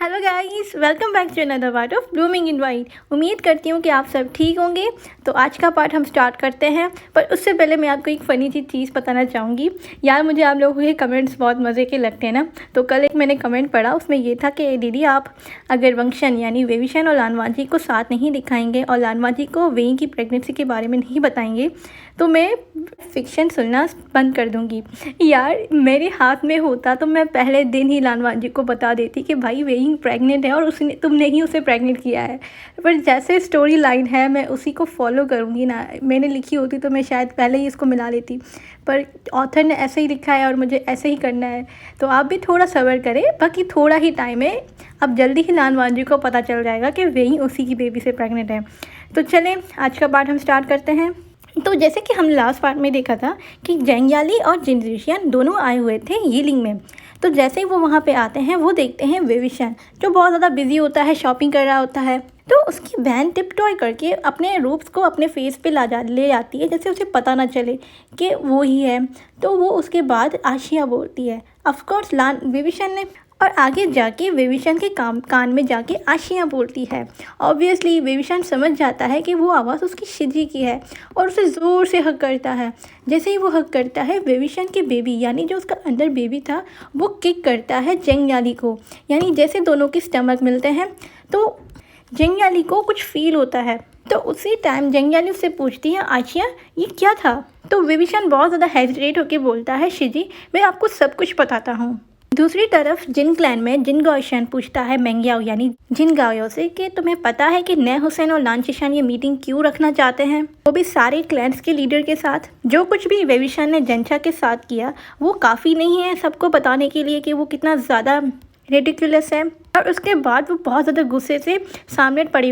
Hello guys, welcome back to another part of blooming in white. उम्मीद करती हूँ कि आप सब ठीक होंगे। तो आज का पार्ट हम स्टार्ट करते हैं, पर उससे पहले मैं आपको एक फ़नी सी चीज़ बताना चाहूँगी। यार, मुझे आप लोगों के कमेंट्स बहुत मज़े के लगते हैं ना। तो कल एक मैंने कमेंट पढ़ा, उसमें ये था कि दीदी आप अगर वंशन यानी वेविशन और लानवाजी को साथ नहीं दिखाएंगे और लानवाजी को वेई की प्रेगनेंसी के बारे में नहीं बताएंगे तो मैं फ़िक्शन सुनना बंद कर दूँगी। यार, मेरे हाथ में होता तो मैं पहले दिन ही लानवाजी को बता देती कि भाई वेई प्रेग्नेंट है और तुमने ही उसे प्रेग्नेंट किया है। पर जैसे स्टोरी लाइन है मैं उसी को फॉलो करूँगी ना। मैंने लिखी होती तो मैं शायद पहले ही इसको मिला लेती, पर ऑथर ने ऐसे ही लिखा है और मुझे ऐसे ही करना है। तो आप भी थोड़ा सब्र करें, बाकी थोड़ा ही टाइम है। अब जल्दी ही लानवाजी को पता चल जाएगा कि वेई उसी की बेबी से प्रेग्नेंट है। तो चलें, आज का पार्ट हम स्टार्ट करते हैं। तो जैसे कि हम लास्ट पार्ट में देखा था कि जेंगयाली और जिनजुशियन दोनों आए हुए थे यीलिंग में। तो जैसे ही वो वहाँ पे आते हैं वो देखते हैं वेविशन, जो बहुत ज़्यादा बिजी होता है, शॉपिंग कर रहा होता है। तो उसकी बहन टिप टॉय करके अपने रूप्स को अपने फेस पे ले जाती है, जैसे उसे पता ना चले कि वो ही है। तो वो उसके बाद आशिया बोलती है, ऑफकोर्स वेविशन ने, और आगे जाके वेविशन के कान में जाके आशिया बोलती है। ऑब्वियसली वेविशन समझ जाता है कि वो आवाज़ उसकी शिजी की है और उसे ज़ोर से हक करता है। जैसे ही वो हक करता है, वेविशन की बेबी यानी जो उसका अंदर बेबी था वो किक करता है जेंगयाली को। यानी जैसे दोनों की स्टमक मिलते हैं तो जेंगयाली को कुछ फील होता है। तो उसी टाइम जेंगयाली उससे पूछती है, आशिया ये क्या था? तो वेविशन बहुत ज़्यादा हेजिटेट होकर बोलता है, शिजी मैं आपको सब कुछ बताता हूँ। दूसरी तरफ जिन क्लैन में जिन गाओशन पूछता है मेंग्याओ यानी जिन गाओ से कि तुम्हें पता है कि नए हुसैन और लान शिशान ये मीटिंग क्यों रखना चाहते हैं, वो भी सारे क्लैन्स के लीडर के साथ। जो कुछ भी वेविशन ने जेंचा के साथ किया वो काफ़ी नहीं है सबको बताने के लिए कि वो कितना ज़्यादा रेडिकुलस है। और उसके बाद वो बहुत ज़्यादा गुस्से से सामने पड़े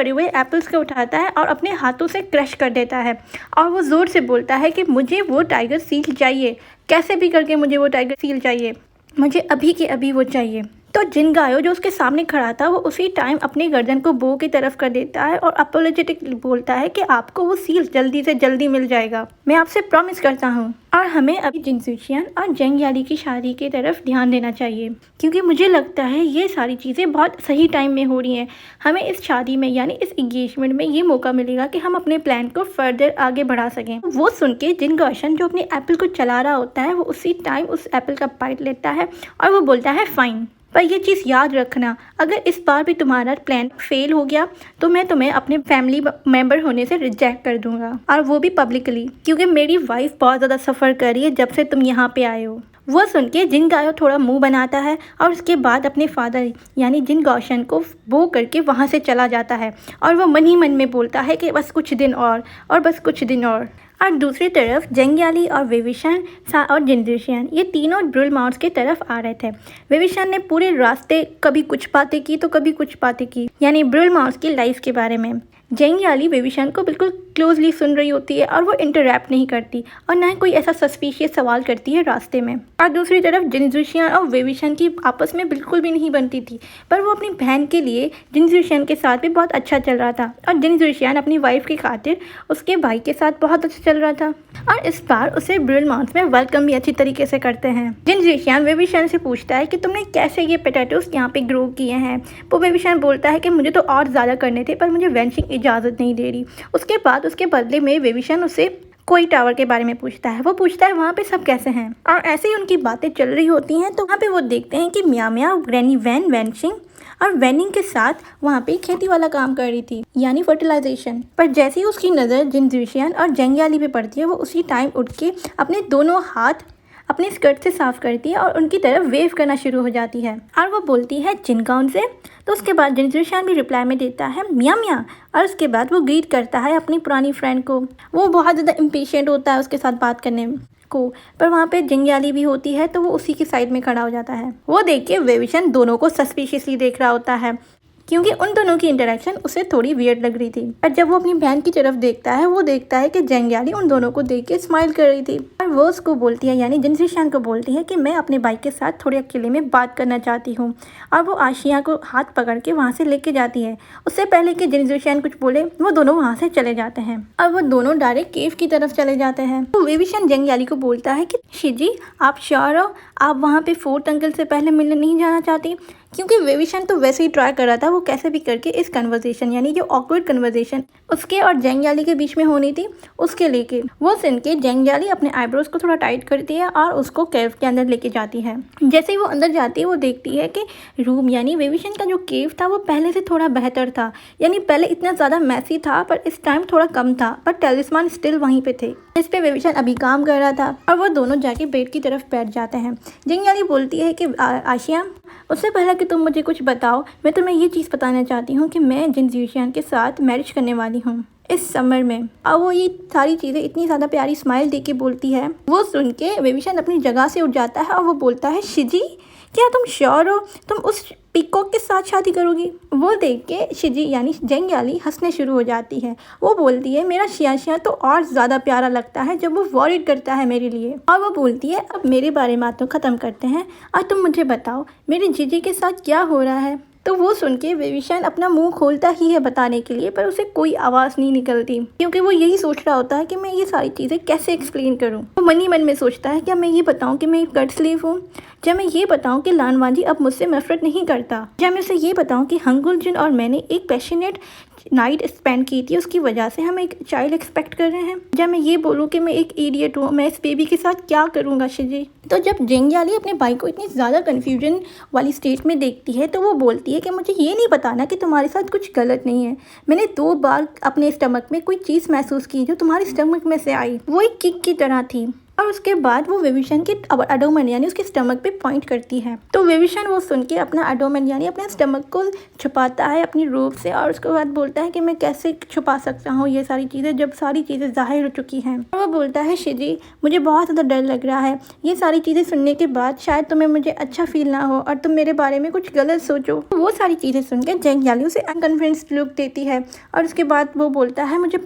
हुए एप्पल्स को उठाता है और अपने हाथों से क्रश कर देता है। और वो ज़ोर से बोलता है कि मुझे वो टाइगर सील चाहिए, कैसे भी करके मुझे वो टाइगर सील चाहिए, मुझे अभी के अभी वो चाहिए। तो जिन गायो जो उसके सामने खड़ा था वो उसी टाइम अपनी गर्दन को बो की तरफ कर देता है और अपोलोजेटिक बोलता है कि आपको वो सील जल्दी से जल्दी मिल जाएगा, मैं आपसे प्रॉमिस करता हूँ। और हमें अभी जिनजुशियन और जेंगयाली की शादी की तरफ ध्यान देना चाहिए, क्योंकि मुझे लगता है ये सारी चीज़ें बहुत सही टाइम में हो रही हैं। हमें इस शादी में यानी इस एंगेजमेंट में ये मौका मिलेगा कि हम अपने प्लान को फर्दर आगे बढ़ा सकें। वो सुन के जिन गाओशन जो अपने एप्पल को चला रहा होता है वो उसी टाइम उस एप्पल का बाइट लेता है और वो बोलता है, फाइन, पर ये चीज़ याद रखना, अगर इस बार भी तुम्हारा प्लान फेल हो गया तो मैं तुम्हें अपने फैमिली मेंबर होने से रिजेक्ट कर दूंगा, और वो भी पब्लिकली, क्योंकि मेरी वाइफ बहुत ज़्यादा सफ़र कर रही है जब से तुम यहाँ पे आए हो। वो सुन के जिन गायो थोड़ा मुंह बनाता है और उसके बाद अपने फादर यानी जिन गाओशन को बो करके वहाँ से चला जाता है और वो मन ही मन में बोलता है कि बस कुछ दिन और बस कुछ दिन और दूसरी तरफ जेंगयाली और वेविशन और जिनजुशियन ये तीनों ड्रिल माउंट्स की तरफ आ रहे थे। वेविशन ने पूरे रास्ते कभी कुछ बातें की तो कभी कुछ बातें की, यानी ड्रिल माउंट्स की लाइफ के बारे में। जेंगयाली वेविशन को बिल्कुल क्लोजली सुन रही होती है और वो इंटरैप्ट नहीं करती और ना ही कोई ऐसा सस्पिशियस सवाल करती है रास्ते में। और दूसरी तरफ जिनजुशियन और वेविशन की आपस में बिल्कुल भी नहीं बनती थी, पर वो अपनी बहन के लिए जिनजुशियन के साथ भी बहुत अच्छा चल रहा था और जिनजुशियन अपनी वाइफ की खातिर उसके भाई के साथ बहुत अच्छा चल रहा था। और इस बार उसे ब्रिल माउंट्स में वेलकम भी अच्छी तरीके से करते हैं। जिनजुशियन वेविशन से पूछता है कि तुमने कैसे ये पोटैटोस यहाँ पे ग्रो किए हैं। वो वेविशन बोलता है कि मुझे तो और ज़्यादा करने थे पर मुझे वेंशिंग इजाज़त नहीं दे रही। उसके बाद उसके बदले में वेविशन उसे कोई टावर के बारे में पूछता है। वो पूछता है वहाँ पे सब कैसे हैं, और ऐसे ही उनकी बातें चल रही होती हैं तो वहाँ पे वो देखते हैं कि मिया मिया ग्रैनी वैन वेंशिंग और वैनिंग के साथ वहाँ पे खेती वाला काम कर रही थी, यानी फर्टिलाइजेशन। पर जैसे ही उसकी नज़र जिनजुशियन और जेंगयाली पे पड़ती है वो उसी टाइम उठ के अपने दोनों हाथ अपने स्कर्ट से साफ करती है और उनकी तरफ वेव करना शुरू हो जाती है और वो बोलती है जिनगाउन से। तो उसके बाद जिनजुशियन भी रिप्लाई में देता है मिया मिया, और उसके बाद वो ग्रीट करता है अपनी पुरानी फ्रेंड को। वो बहुत ज़्यादा इम्पेशेंट होता है उसके साथ बात करने को, पर वहाँ पे जेंगयाली भी होती है तो वो उसी की साइड में खड़ा हो जाता है। वो देख के वेविशन दोनों को सस्पिशियसली देख रहा होता है क्योंकि उन दोनों की इंटरेक्शन उसे थोड़ी वियर्ड लग रही थी। पर जब वो अपनी बहन की तरफ देखता है, वो देखता है कि जेंग्याली उन दोनों को देख के स्माइल कर रही थी और वो उसको बोलती है, यानी जिनजीशियान को बोलती है कि मैं अपने भाई के साथ थोड़े अकेले में बात करना चाहती हूँ। और वो आशिया को हाथ पकड़ के वहाँ से लेके जाती है। उससे पहले कि जिनजीशियान कुछ बोले, वो दोनों वहाँ से चले जाते हैं और वो दोनों डायरेक्ट केव की तरफ चले जाते हैं। तो वेविशन जेंग्याली को बोलता है कि शिजी, आप श्योर हो आप वहाँ पे फोर्थ अंकल से पहले मिलने नहीं जाना चाहती? क्योंकि वेविशन तो वैसे ही ट्राई कर रहा था वो कैसे भी करके इस कन्वर्सेशन, यानी जो ऑकवर्ड कन्वर्सेशन उसके और जेंग्याली के बीच में होनी थी, उसके लेके वो सुन के जेंग्याली अपने आईब्रोज को थोड़ा टाइट करती है और उसको केव के अंदर लेके जाती है। जैसे ही वो अंदर जाती है, वो देखती है कि रूम, यानी वेविशन का जो केव था वो पहले से थोड़ा बेहतर था। यानी पहले इतना ज़्यादा मैसी था पर इस टाइम थोड़ा कम था, पर टेलिस्मान स्टिल वहीं पे थे जिस पे वेविशन अभी काम कर रहा था। और वो दोनों जाके बेड की तरफ बैठ जाते हैं। जेंग्याली बोलती है कि आशिया, उससे पहले कि तुम मुझे कुछ बताओ, मैं तुम्हें ये चीज़ बताना चाहती हूँ कि मैं जिनजीशियान के साथ मैरिज करने वाली हूँ इस समर में। और वो ये सारी चीज़ें इतनी ज़्यादा प्यारी स्माइल दे के बोलती है। वो सुन के वेविशन अपनी जगह से उठ जाता है और वो बोलता है, शिजी क्या तुम श्योर हो तुम उस पीकॉक के साथ शादी करोगी? वो देख के शिजी यानी जेंग्याली हंसने शुरू हो जाती है। वो बोलती है, मेरा शिया तो और ज़्यादा प्यारा लगता है जब वो वॉरिड करता है मेरे लिए। और वो बोलती है, अब मेरे बारे में बातों ख़त्म करते हैं और तुम मुझे बताओ मेरे जीजी के साथ क्या हो रहा है। तो वो सुन के वेविशन अपना मुंह खोलता ही है बताने के लिए, पर उसे कोई आवाज़ नहीं निकलती क्योंकि वो यही सोच रहा होता है कि मैं ये सारी चीज़ें कैसे एक्सप्लेन करूँ। वो मन ही मन में सोचता है, क्या मैं ये बताऊँ कि मैं एक कट स्लीव हूँ? जब मैं ये बताऊँ कि लानवाजी अब मुझसे नफरत नहीं करता? जब मैं उसे ये बताऊँ कि हंगुलजुन और मैंने एक पैशनेट नाइट स्पेंड की थी, उसकी वजह से हम एक चाइल्ड एक्सपेक्ट कर रहे हैं? जब मैं ये बोलूँ कि मैं एक इडियट हूँ, मैं इस बेबी के साथ क्या करूँगा शिजी? तो जब जेंग्याली अपने भाई को इतनी ज़्यादा कन्फ्यूजन वाली स्टेट में देखती है, तो वो बोलती है कि मुझे ये नहीं बताना कि तुम्हारे साथ कुछ गलत नहीं है। मैंने 2 बार अपने स्टमक में कोई चीज़ महसूस की जो तुम्हारे स्टमक में से आई, वो एक किक की तरह थी। और उसके बाद वो वेविशन के एडोमेन यानी उसके स्टमक पे पॉइंट करती है। तो वेविशन वो सुन के अपना एडोमेन यानी अपने स्टमक को छुपाता है अपनी रूप से और उसके बाद बोलता है कि मैं कैसे छुपा सकता हूँ ये सारी चीज़ें जब सारी चीज़ें जाहिर हो चुकी हैं। और वो बोलता है, शिजी मुझे बहुत ज़्यादा डर लग रहा है, ये सारी चीज़ें सुनने के बाद शायद तुम्हें मुझे अच्छा फील ना हो और तुम मेरे बारे में कुछ गलत सोचो। तो वो सारी चीज़ें सुन के जेंग्याली उसे अनकन्विंस्ड लुक देती है और उसके बाद वो बोलता है, मुझे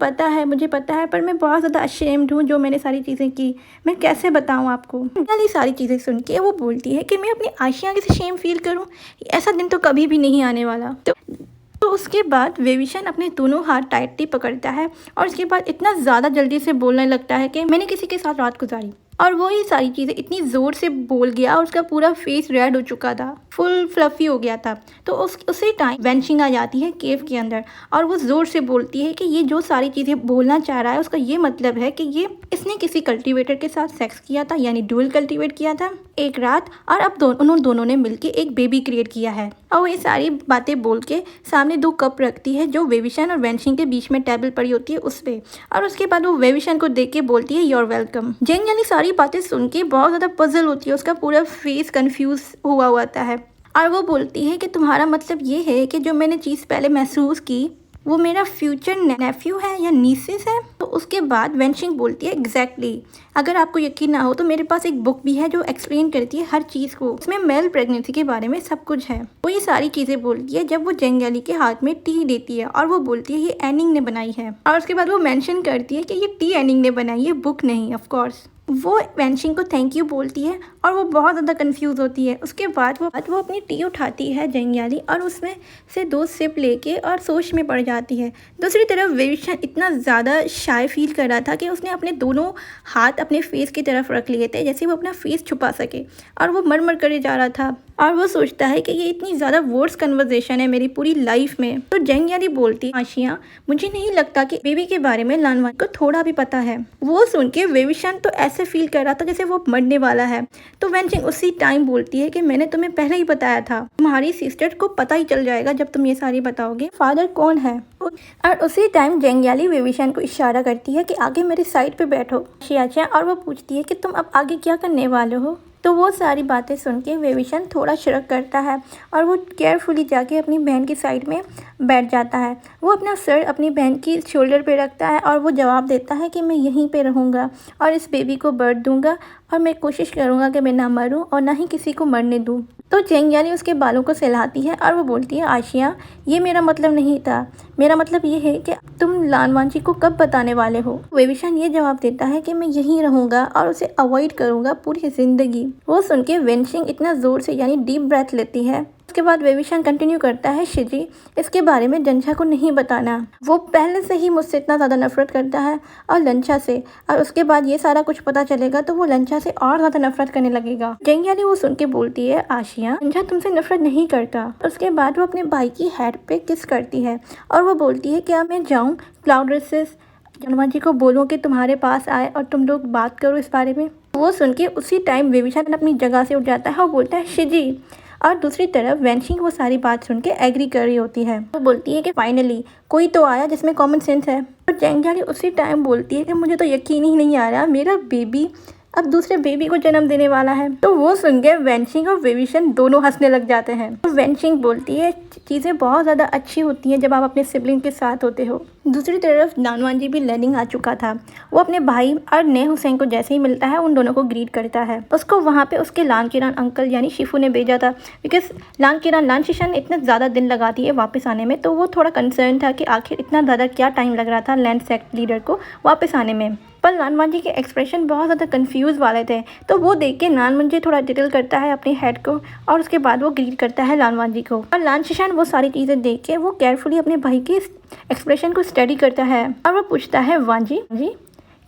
पता है पर मैं बहुत ज़्यादा अशेम्ड हूँ जो मैंने सारी चीज़ें की, मैं कैसे बताऊं आपको। ये सारी चीज़ें सुन के वो बोलती है कि मैं अपनी आशिया के से शेम फील करूं, ऐसा दिन तो कभी भी नहीं आने वाला। तो उसके बाद वेविशन अपने दोनों हाथ टाइटली पकड़ता है और उसके बाद इतना ज़्यादा जल्दी से बोलने लगता है कि मैंने किसी के साथ रात गुजारी। और वो ये सारी चीज़ें इतनी ज़ोर से बोल गया और उसका पूरा फेस रेड हो चुका था, फुल फ्लफी हो गया था। तो उसी टाइम वेंशिंग आ जाती है केव के अंदर और वो ज़ोर से बोलती है कि ये जो सारी चीज़ें बोलना चाह रहा है उसका ये मतलब है कि इसने किसी कल्टीवेटर के साथ सेक्स किया था, यानी ड्यूल कल्टीवेट किया था एक रात, और अब उन दोनों ने मिलके एक बेबी क्रिएट किया है। और वो ये सारी बातें बोल के सामने 2 कप रखती है जो वेविशन और वेंशिंग के बीच में टेबल पड़ी होती है उस पर, और उसके बाद वो वेविशन को देख के बोलती है, योर वेलकम। जेंग्याली सारी बातें सुन के बहुत ज़्यादा पजल होती है, उसका पूरा फेस कंफ्यूज हुआ होता है और वो बोलती है कि तुम्हारा मतलब ये है कि जो मैंने चीज़ पहले महसूस की वो मेरा फ्यूचर नेफ्यू है या नीसिस है? तो उसके बाद वेंशिंग बोलती है, एग्जैक्टली अगर आपको यकीन ना हो तो मेरे पास एक बुक भी है जो एक्सप्लेन करती है हर चीज़ को, उसमें मेल प्रेगनेंसी के बारे में सब कुछ है। वो ये सारी चीज़ें बोलती है जब वो जेंग्याली के हाथ में टी देती है और वो बोलती है ये एनिंग ने बनाई है, और उसके बाद वो मेंशन करती है कि ये टी एनिंग ने बनाई है, बुक नहीं ऑफ कोर्स। वो वेंशिंग को थैंक यू बोलती है और वो बहुत ज़्यादा कंफ्यूज होती है। उसके बाद वो अपनी टी उठाती है जेंग्याली और उसमें से 2 सिप लेके और सोच में पड़ जाती है। दूसरी तरफ वेविशन इतना ज़्यादा शाय फील कर रहा था कि उसने अपने दोनों हाथ अपने फेस की तरफ रख लिए थे जैसे वो अपना फेस छुपा सके, और वो मर करे जा रहा था और वो सोचता है कि ये इतनी ज़्यादा वर्स कन्वर्सेशन है मेरी पूरी लाइफ में। तो जेंग्याली बोलती है, आशिया मुझे नहीं लगता कि बेबी के बारे में लानवान को थोड़ा भी पता है। वो सुन के वेविशन तो ऐसे फील कर रहा था जैसे वो मरने वाला है। तो वेंशिंग उसी टाइम बोलती है कि मैंने तुम्हें पहले ही बताया था, तुम्हारी सिस्टर को पता ही चल जाएगा जब तुम ये सारी बताओगे फादर कौन है। और उसी टाइम जेंग्याली वेविशन को इशारा करती है कि आगे मेरे साइड पे बैठो शियाचा, और वो पूछती है कि तुम अब आगे क्या करने वाले हो। तो वो सारी बातें सुन के वेविशन थोड़ा शर्क करता है और वो केयरफुली जाके अपनी बहन की साइड में बैठ जाता है। वो अपना सर अपनी बहन की शोल्डर पे रखता है और वो जवाब देता है कि मैं यहीं पे रहूँगा और इस बेबी को बर्थ दूंगा और मैं कोशिश करूँगा कि मैं ना मरूँ और ना ही किसी को मरने दूँ। तो जेंगियाली उसके बालों को सहलाती है और वो बोलती है, आशिया ये मेरा मतलब नहीं था, मेरा मतलब ये है कि तुम लानवांची को कब बताने वाले हो। वेविशान ये जवाब देता है कि मैं यहीं रहूंगा और उसे अवॉइड करूंगा पूरी जिंदगी। वो सुन के वेनशिंग इतना जोर से यानी डीप ब्रेथ लेती है। उसके बाद वेविशान कंटिन्यू करता है, शिजी इसके बारे में जंछा को नहीं बताना, वो पहले से ही मुझसे इतना ज़्यादा नफरत करता है और लंचा से, और उसके बाद ये सारा कुछ पता चलेगा तो वो लंचा से और ज़्यादा नफरत करने लगेगा। जेंगियाली वो सुन के बोलती है, आशिया लंचा तुमसे नफरत नहीं करता। उसके बाद वो अपने भाई की हेड पे किस करती है और वो बोलती है, क्या मैं जाऊँ क्लाउड रेसेस लानवांची को बोलूँ कि तुम्हारे पास आए और तुम लोग बात करो इस बारे में। वो सुन के उसी टाइम वेविशान अपनी जगह से उठ जाता है और बोलता है, शिजी। और दूसरी तरफ वेनशिंग वो सारी बात सुन के एग्री कर रही होती है। वो बोलती है कि फाइनली कोई तो आया जिसमें कॉमन सेंस है। और जेंगियाली उसी टाइम बोलती है कि मुझे तो यकीन ही नहीं आ रहा, मेरा बेबी अब दूसरे बेबी को जन्म देने वाला है। तो वो सुन के वेनशिंग और वेविशन दोनों हंसने लग जाते हैं। तो वेनशिंग बोलती है, चीज़ें बहुत ज़्यादा अच्छी होती हैं जब आप अपने सिबलिंग के साथ होते हो। दूसरी तरफ लानवांची भी लर्निंग आ चुका था। वो अपने भाई और नए हुसैन को जैसे ही मिलता है उन दोनों को ग्रीट करता है। उसको वहाँ पे उसके लानकिरान अंकल यानी शिफू ने भेजा था, बिकॉज लानशिशान इतना ज़्यादा दिन लगाती है वापस आने में, तो वो थोड़ा कंसर्न था कि आखिर इतना ज़्यादा क्या टाइम लग रहा था लैंड सेक्ट लीडर को वापस आने में। पर लानवांची के एक्सप्रेशन बहुत ज़्यादा कंफ्यूज वाले थे, तो वो देख के लानवांची थोड़ा डिटेल करता है अपने हेड को और उसके बाद वो ग्रीट करता है लानवांची को। और लानशिशान वो सारी चीज़ें देख के वो केयरफुली अपने भाई के एक्सप्रेशन को स्टडी करता है और वो पूछता है, वांजी जी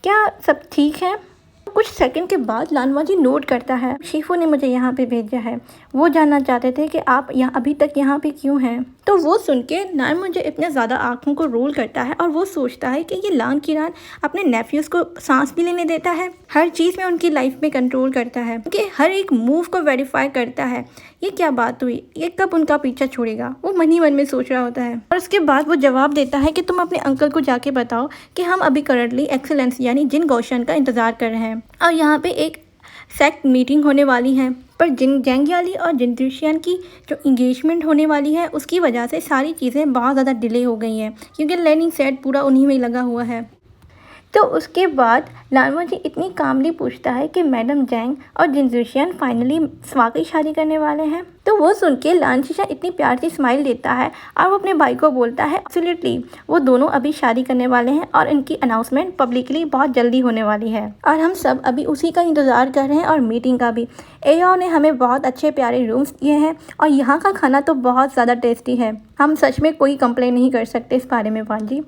क्या सब ठीक है। कुछ सेकंड के बाद लानवांची नोट करता है, शिफू ने मुझे यहाँ पे भेजा है, वो जानना चाहते थे कि आप यहाँ अभी तक यहाँ पे क्यों हैं। तो वो सुन के लानवांची इतने ज़्यादा आँखों को रोल करता है और वो सोचता है कि ये लानकिरान अपने नेफ्यूज़ को सांस भी लेने देता है, हर चीज़ में उनकी लाइफ में कंट्रोल करता है, उनके हर एक मूव को वेरीफाई करता है। ये क्या बात हुई, ये कब उनका पीछा छोड़ेगा, वो मन ही मन में सोच रहा होता है। और उसके बाद वो जवाब देता है कि तुम अपने अंकल को जाके बताओ कि हम अभी करंटली एक्सेलेंस यानी जिन गौशन का इंतज़ार कर रहे हैं और यहाँ पे एक सेक्ट मीटिंग होने वाली है, पर जिन जेंगियाली और जिनदुशियान की जो इंगेजमेंट होने वाली है उसकी वजह से सारी चीज़ें बहुत ज़्यादा डिले हो गई हैं, क्योंकि लर्निंग सेट पूरा उन्हीं में लगा हुआ है। तो उसके बाद लानवांची इतनी कामली पूछता है कि मैडम जैंग और जिनदुशियान फाइनली वाकई शादी करने वाले हैं। तो वो सुन के लानशिशान इतनी प्यार से स्माइल देता है और वो अपने भाई को बोलता है, एब्सोल्युटली वो दोनों अभी शादी करने वाले हैं और इनकी अनाउंसमेंट पब्लिकली बहुत जल्दी होने वाली है और हम सब अभी उसी का इंतज़ार कर रहे हैं और मीटिंग का भी। एओ ने हमें बहुत अच्छे प्यारे रूम्स दिए हैं और यहाँ का खाना तो बहुत ज़्यादा टेस्टी है, हम सच में कोई कंप्लेन नहीं कर सकते इस बारे में वांजी।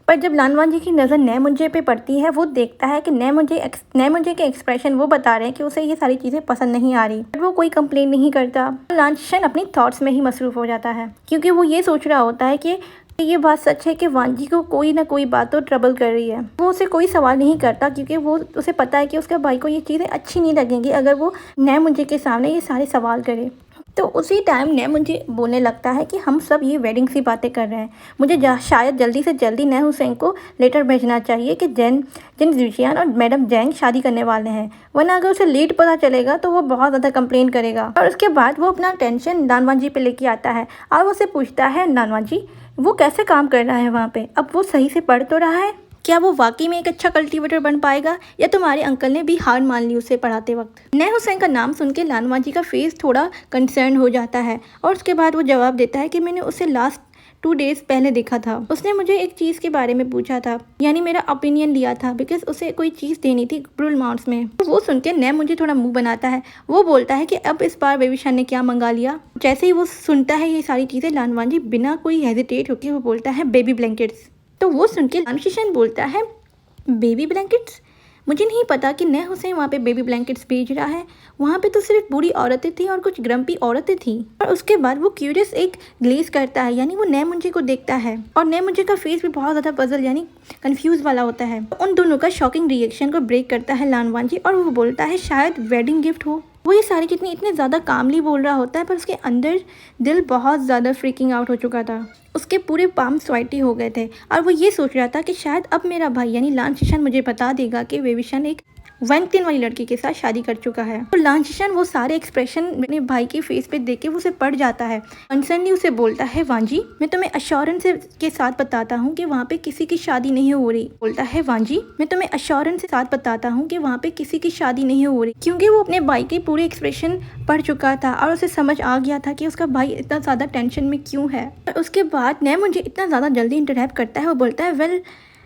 पर जब लानवांची की नज़र नैमुंजे पे पड़ती है, वो देखता है कि नैमुंजे के एक्सप्रेशन वो बता रहे हैं कि उसे ये सारी चीज़ें पसंद नहीं आ रही, पर वो कोई कंप्लेन नहीं करता। लानशिशान अपनी थॉट्स में ही मसरूफ़ हो जाता है, क्योंकि वो ये सोच रहा होता है कि ये बात सच है कि वांजी को कोई ना कोई बात तो ट्रबल कर रही है। वो उसे कोई सवाल नहीं करता क्योंकि वो उसे पता है कि उसके भाई को ये चीज़ें अच्छी नहीं लगेंगी अगर वो नैमुंजे के सामने ये सारे सवाल करे। तो उसी टाइम नए मुझे बोलने लगता है कि हम सब ये वेडिंग की बातें कर रहे हैं, मुझे शायद जल्दी से जल्दी नए हुसैन को लेटर भेजना चाहिए कि जिनदुशियान और मैडम जैंग शादी करने वाले हैं, वरना अगर उसे लेट पता चलेगा तो वो बहुत ज़्यादा कंप्लेन करेगा। और उसके बाद वो अपना टेंशन लानवांची पे लेके आता है और उससे पूछता है, लानवांची वो कैसे काम कर रहा है वहाँ पे, अब वो सही से पढ़ तो रहा है, क्या वो वाकई में एक अच्छा कल्टीवेटर बन पाएगा या तुम्हारे अंकल ने भी हार मान ली उसे पढ़ाते वक्त। नए हुसैन का नाम सुन के लानवांची का फेस थोड़ा कंसर्न हो जाता है और उसके बाद वो जवाब देता है कि मैंने उसे लास्ट 2 डेज पहले देखा था, उसने मुझे एक चीज़ के बारे में पूछा था, यानी मेरा ओपिनियन लिया था, बिकॉज उसे कोई चीज़ देनी थी ब्रूल माउंट्स में। तो वो सुन के नए मुझे थोड़ा मुंह बनाता है, वो बोलता है कि अब इस बार वेविशान ने क्या मंगा लिया। जैसे ही वो सुनता है ये सारी चीज़ें, लानवांची बिना कोई हेजिटेट होकर वो बोलता है, बेबी ब्लैंकेट्स। तो वो सुन के लानशिशान बोलता है, बेबी ब्लैंकेट्स, मुझे नहीं पता कि नए हुसैन वहाँ पे बेबी ब्लैंकेट्स भेज रहा है, वहाँ पे तो सिर्फ बूढ़ी औरतें थी और कुछ ग्रम्पी औरतें थी। और उसके बाद वो क्यूरियस एक ग्लेज करता है, यानी वो नए मुंजे को देखता है और नए मुंजे का फेस भी बहुत ज़्यादा पजल यानी कंफ्यूज वाला होता है। उन दोनों का शॉकिंग रिएक्शन को ब्रेक करता है लानवांची और वो बोलता है, शायद वेडिंग गिफ्ट हो। वो ये सारी चीज़ें इतने ज़्यादा कामली बोल रहा होता है पर उसके अंदर दिल बहुत ज़्यादा फ्रीकिंग आउट हो चुका था, उसके पूरे पाम स्वेटी हो गए थे और वो ये सोच रहा था कि शायद अब मेरा भाई यानी लानशिशान मुझे बता देगा कि वेविशान एक वैलेंटाइन वाली लड़की के साथ शादी कर चुका है। और लांचिशन वो सारे एक्सप्रेशन अपने भाई के फेस पे देख के वो उसे पड़ जाता है। कंसर्नली उसे बोलता है, वांजी मैं तुम्हें अश्योरेंस के साथ बताता हूँ कि वहाँ पे किसी की शादी नहीं हो रही। बोलता है, वांजी मैं तुम्हें अश्योरेंस के साथ बताता हूँ कि वहाँ पे किसी की शादी नहीं हो रही। क्योंकि वो अपने भाई के पूरे एक्सप्रेशन पढ़ चुका था और उसे समझ आ गया था कि उसका भाई इतना ज़्यादा टेंशन में क्यों है। और उसके बाद ने मुझे इतना ज़्यादा जल्दी इंटरैक्ट करता है। वो बोलता है, वेल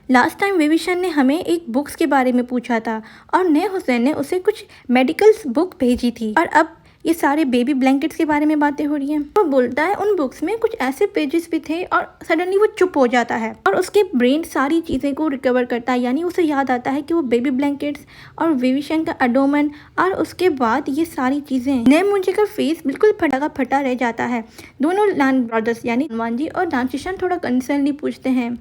लास्ट टाइम विविशन ने हमें एक बुक्स के बारे में पूछा था और ने हुसैन ने उसे कुछ मेडिकल्स बुक भेजी थी और अब ये सारे बेबी ब्लैंकेट्स के बारे में बातें हो रही हैं। वो बोलता है उन बुक्स में कुछ ऐसे पेजेस भी थे और सडनली वो चुप हो जाता है और उसके ब्रेन सारी चीज़ें को रिकवर करता है। यानी उसे याद आता है कि वो बेबी ब्लैंकेट्स और विविशन का एडोमेन और उसके बाद ये सारी चीज़ें। ने मुझे का फेस बिल्कुल फटा का फटा रह जाता है। दोनों लान ब्रदर्स यानी वांजी और लांचिशन थोड़ा कंसर्नली पूछते हैं,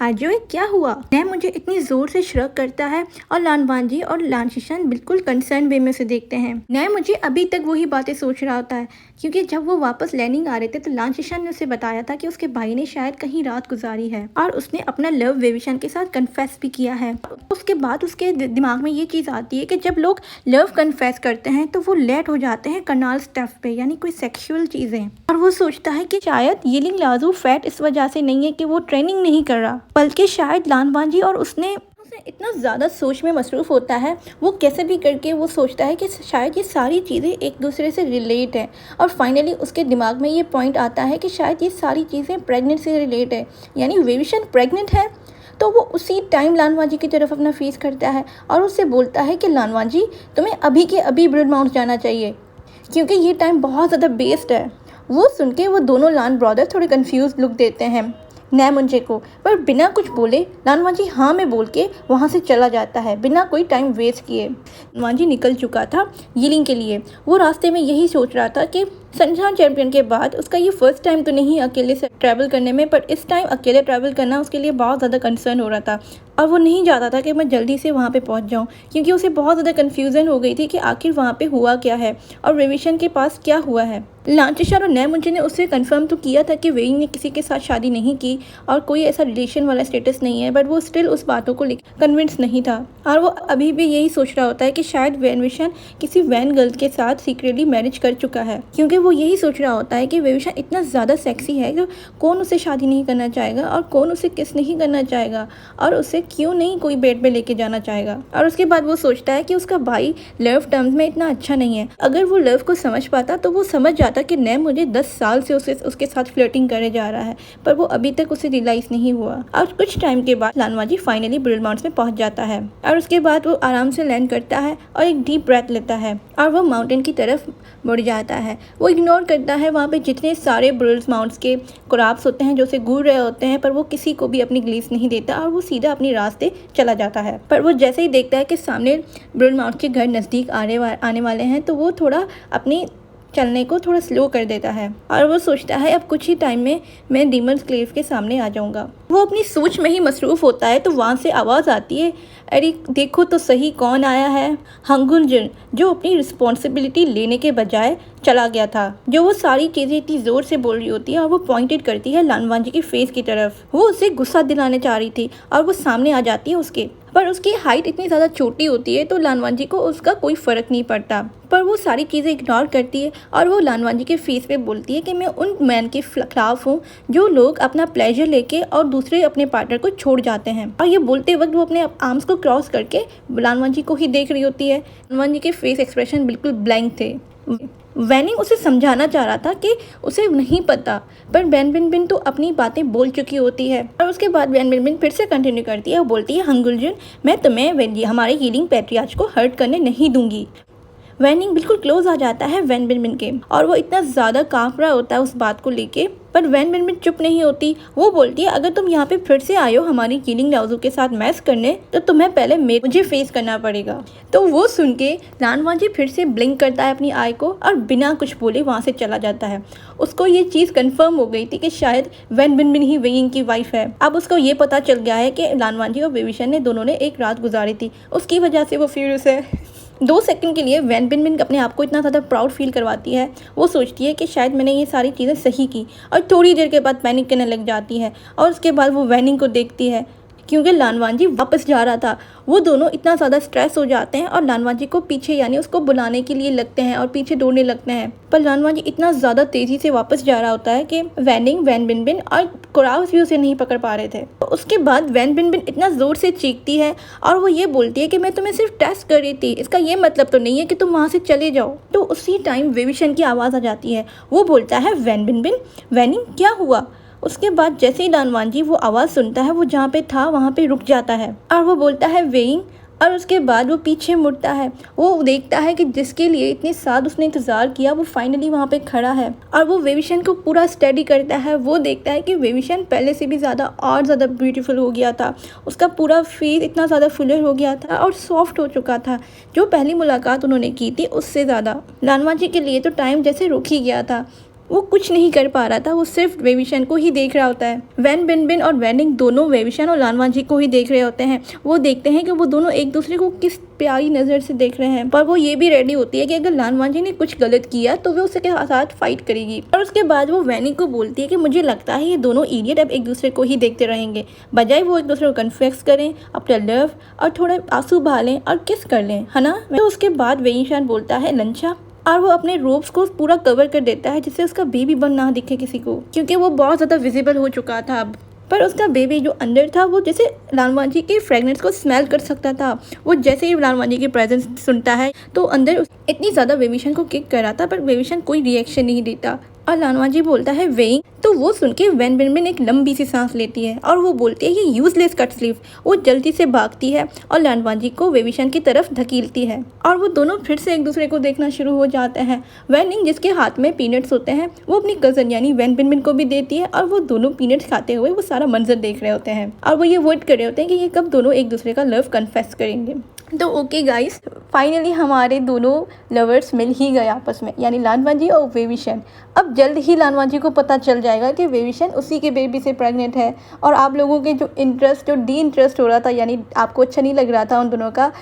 आजोए क्या हुआ? ने मुझे इतनी जोर से श्रग करता है और लानवांजी और लांचिशन बिल्कुल कंसर्न वे में से देखते हैं। ने मुझे अभी तक वही बातें सोच रहा होता है क्योंकि जब वो वापस लैंडिंग आ रहे थे तो लांचिशन ने उसे बताया था कि उसके भाई ने शायद कहीं रात गुजारी है और उसने अपना लव विविशन के साथ कन्फेस भी किया है। उसके बाद उसके दिमाग में ये चीज़ आती है कि जब लोग लव कन्फेस करते हैं तो वो लेट हो जाते हैं करनाल स्टफ पे यानी कोई सेक्सुअल चीज़ें। और वो सोचता है कि शायद यिलिंग लाजू फैट इस वजह से नहीं है कि वो ट्रेनिंग नहीं कर रहा, बल्कि शायद लानवांजी और उसने इतना ज़्यादा सोच में मसरूफ़ होता है। वो कैसे भी करके वो सोचता है कि शायद ये सारी चीज़ें एक दूसरे से रिलेट है और फाइनली उसके दिमाग में ये पॉइंट आता है कि शायद ये सारी चीज़ें प्रेग्नेंट से रिलेट है। यानी विविशन प्रेग्नेंट है तो वो उसी टाइम लानवांजी की तरफ अपना फेस करता है और उससे बोलता है कि लानवांजी तुम्हें अभी के अभी ब्रिड माउंट जाना चाहिए क्योंकि ये टाइम बहुत ज़्यादा बेस्ड है। वो सुन के वो दोनों लान ब्रदर थोड़े कंफ्यूज लुक देते हैं ने मुंजे को, पर बिना कुछ बोले लानवांजी हाँ में बोल के वहाँ से चला जाता है बिना कोई टाइम वेस्ट किए। लानवांजी निकल चुका था यिलिंग के लिए। वो रास्ते में यही सोच रहा था कि सनशाइन चैंपियन के बाद उसका ये फर्स्ट टाइम तो नहीं अकेले से ट्रैवल करने में, पर इस टाइम अकेले ट्रैवल करना उसके लिए बहुत ज़्यादा कंसर्न हो रहा था और वो नहीं चाहता था कि मैं जल्दी से वहाँ पे पहुँच जाऊँ क्योंकि उसे बहुत ज़्यादा कन्फ्यूज़न हो गई थी कि आखिर वहाँ पे हुआ क्या है और विविशन के पास क्या हुआ है। लांचिशन और ने मुंजे ने उससे कंफर्म तो किया था कि वेइंग ने किसी के साथ शादी नहीं की और कोई ऐसा रिलेशन वाला स्टेटस नहीं है, बट वो स्टिल उस बातों को लेकर कन्विंस नहीं था और वो अभी भी यही सोच रहा होता है कि शायद विविशन किसी वैन गर्ल के साथ सीक्रेटली मैरिज कर चुका है क्योंकि वो यही सोच रहा होता है कि विविशन इतना ज़्यादा सेक्सी है कि कौन उसे शादी नहीं करना चाहेगा और कौन उसे किस नहीं करना चाहेगा और उसे क्यों नहीं कोई बेड पे लेके जाना चाहेगा। और उसके बाद वो सोचता है कि उसका भाई लव टर्म्स में इतना अच्छा नहीं है। अगर वो लव को समझ पाता तो वो समझ जाता कि ने मुझे 10 साल से उसके साथ फ्लर्टिंग करने जा रहा है, पर वो अभी तक उसे रियलाइज नहीं हुआ। और कुछ टाइम के बाद लानवांजी फाइनली ब्रिड माउंट्स में पहुंच जाता है और उसके बाद वो आराम से लैंड करता है और एक डीप ब्रेथ लेता है और वो माउंटेन की तरफ मुड़ जाता है। वो इग्नोर करता है वहाँ पे जितने सारे ब्रिड माउंट्स के क्रॉप्स होते हैं जो उसे घूर रहे होते हैं, पर वो किसी को भी अपनी ग्लीस नहीं देता और वो सीधा अपनी रास्ते चला जाता है। पर वो जैसे ही देखता है कि सामने ब्रिड माउंट के घर नज़दीक आने वाले हैं तो वो थोड़ा अपनी चलने को थोड़ा स्लो कर देता है और वो सोचता है अब कुछ ही टाइम में मैं डीमन क्लेव के सामने आ जाऊंगा। वो अपनी सोच में ही मसरूफ़ होता है तो वहाँ से आवाज़ आती है, अरे देखो तो सही कौन आया है। हंगुलजुन, जो अपनी रिस्पॉन्सिबिलिटी लेने के बजाय चला गया था, जो वो सारी चीज़ें इतनी ज़ोर से बोल रही होती है और वो पॉइंटेड करती है लानवांजी के फेस की तरफ। वो उसे गुस्सा दिलाने चाह रही थी और वो सामने आ जाती है उसके, पर उसकी हाइट इतनी ज़्यादा छोटी होती है तो लानवांजी को उसका कोई फ़र्क नहीं पड़ता। पर वो सारी चीज़ें इग्नोर करती है और वो लानवांजी के फेस पे बोलती है कि मैं उन मैन के खिलाफ हूँ जो लोग अपना प्लेजर लेके और दूसरे अपने पार्टनर को छोड़ जाते हैं। और ये बोलते वक्त वो अपने आर्म्स को क्रॉस करके लानवांजी को ही देख रही होती है। लानवांजी के फेस एक्सप्रेशन बिल्कुल ब्लैंक थे। वैनिंग उसे समझाना चाह रहा था कि उसे नहीं पता, पर वैन बिन तो अपनी बातें बोल चुकी होती है और उसके बाद वैन बिन फिर से कंटिन्यू करती है और बोलती है, हंगुलजुन, मैं तुम्हें हमारे हीलिंग पैट्रियार्च को हर्ट करने नहीं दूंगी। वैनिंग बिल्कुल क्लोज आ जाता है वैन बिन के और वो इतना ज़्यादा काँप रहा होता है उस बात को लेके, पर वैन बिन चुप नहीं होती। वो बोलती है, अगर तुम यहाँ पे फिर से आए हो हमारी कीलिंग लाउजू के साथ मैच करने तो तुम्हें पहले मुझे फेस करना पड़ेगा। तो वो सुन के लानवांजी फिर से ब्लिंक करता है अपनी आई को और बिना कुछ बोले वहाँ से चला जाता है। उसको ये चीज़ कंफर्म हो गई थी कि शायद वैन बिन ही वेइंग की वाइफ है। अब उसको ये पता चल गया है कि लानवांजी और विविशन ने दोनों ने एक रात गुजारी थी, उसकी वजह से वो फ्यूरियस है। 2 सेकंड के लिए वैन बिन अपने आप को इतना ज़्यादा प्राउड फील करवाती है। वो सोचती है कि शायद मैंने ये सारी चीज़ें सही की और थोड़ी देर के बाद पैनिक करने लग जाती है और उसके बाद वो वैनिंग को देखती है क्योंकि लानवान जी वापस जा रहा था। वो दोनों इतना ज़्यादा स्ट्रेस हो जाते हैं और लानवान जी को पीछे यानी उसको बुलाने के लिए लगते हैं और पीछे दौड़ने लगते हैं, पर लानवान जी इतना ज़्यादा तेज़ी से वापस जा रहा होता है कि वैन बिनबिन और कुराउस भी उसे नहीं पकड़ पा रहे थे। तो उसके बाद वैन बिनबिन इतना ज़ोर से चीखती है और वो ये बोलती है कि मैं तुम्हें सिर्फ टेस्ट कर रही थी, इसका ये मतलब तो नहीं है कि तुम वहाँ से चले जाओ। तो उसी टाइम वेविशन की आवाज़ आ जाती है। वो बोलता है वैन बिनबिन, वैनिंग क्या हुआ? उसके बाद जैसे ही लानवान जी वो आवाज़ सुनता है, वो जहाँ पे था वहाँ पे रुक जाता है और वो बोलता है वेइंग। और उसके बाद वो पीछे मुड़ता है। वो देखता है कि जिसके लिए इतने साल उसने इंतज़ार किया वो फाइनली वहाँ पे खड़ा है और वो वेविशन को पूरा स्टडी करता है। वो देखता है कि वेविशन पहले से भी ज़्यादा और ज़्यादा ब्यूटीफुल हो गया था। उसका पूरा फेस इतना ज़्यादा फुलर हो गया था और सॉफ्ट हो चुका था, जो पहली मुलाकात उन्होंने की थी उससे ज़्यादा। लानवान जी के लिए तो टाइम जैसे रुक ही गया था। वो कुछ नहीं कर पा रहा था, वो सिर्फ वेविशन को ही देख रहा होता है। वैन बिनबिन और वैनिंग दोनों वेविशन और लानवान जी को ही देख रहे होते हैं। वो देखते हैं कि वो दोनों एक दूसरे को किस प्यारी नज़र से देख रहे हैं, पर वो ये भी रेडी होती है कि अगर लानवान जी ने कुछ गलत किया तो वो उसके साथ फाइट करेगी। और उसके बाद वो वैनिंग को बोलती है कि मुझे लगता है ये दोनों इडियट अब एक दूसरे को ही देखते रहेंगे, बजाय वो एक दूसरे को कन्फेस करें अपना लव और थोड़ा आंसू बहा लें और किस कर लें, है ना। तो उसके बाद वेनिशान बोलता है लंचा, और वो अपने रोब्स को पूरा कवर कर देता है जिससे उसका बेबी बन ना दिखे किसी को, क्योंकि वो बहुत ज़्यादा विजिबल हो चुका था अब। पर उसका बेबी जो अंदर था वो जैसे लानवान जी के फ्रेगनेंस को स्मेल कर सकता था। वो जैसे ही लानवान जी की प्रेजेंस सुनता है तो अंदर इतनी ज़्यादा वेविशन को किक कर रहा था, पर वेविशन कोई रिएक्शन नहीं देता। और लानवान जी बोलता है वेइंग, तो वो सुन के वैन बिनबिन एक लंबी सी सांस लेती है और वो बोलती है ये यूजलेस कट स्लीव। वो जल्दी से भागती है और लानवान जी को वेविशन की तरफ धकेलती है और वो दोनों फिर से एक दूसरे को देखना शुरू हो जाते हैं। वैनिंग जिसके हाथ में पीनट्स होते हैं वो अपनी कज़न यानी वैन बिनबिन को भी देती है और वो दोनों पीनट्स खाते हुए वो सारा मंजर देख रहे होते हैं और वो ये वेट कर रहे होते हैं कि ये कब दोनों एक दूसरे का लव कन्फेस करेंगे। तो ओके गाइस, फाइनली हमारे दोनों लवर्स मिल ही गए आपस में, यानी लानवान जी और वेविशन। अब जल्द ही लानवान जी को पता चल जाएगा कि वेविशन उसी के बेबी से प्रेग्नेंट है और आप लोगों के जो डी इंटरेस्ट हो रहा था, यानी आपको अच्छा नहीं लग रहा था उन दोनों का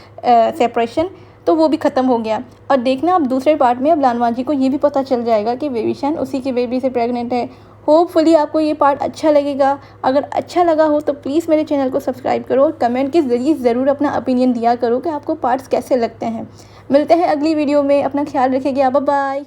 सेपरेशन, तो वो भी ख़त्म हो गया। और देखना अब दूसरे पार्ट में अब लानवान जी को ये भी पता चल जाएगा कि वेविशन उसी के बेबी से प्रेग्नेंट है। होपफुली आपको ये पार्ट अच्छा लगेगा। अगर अच्छा लगा हो तो प्लीज़ मेरे चैनल को सब्सक्राइब करो और कमेंट के ज़रिए ज़रूर अपना ओपिनियन दिया करो कि आपको पार्ट्स कैसे लगते हैं। मिलते हैं अगली वीडियो में, अपना ख्याल रखिएगा, बाय बाय।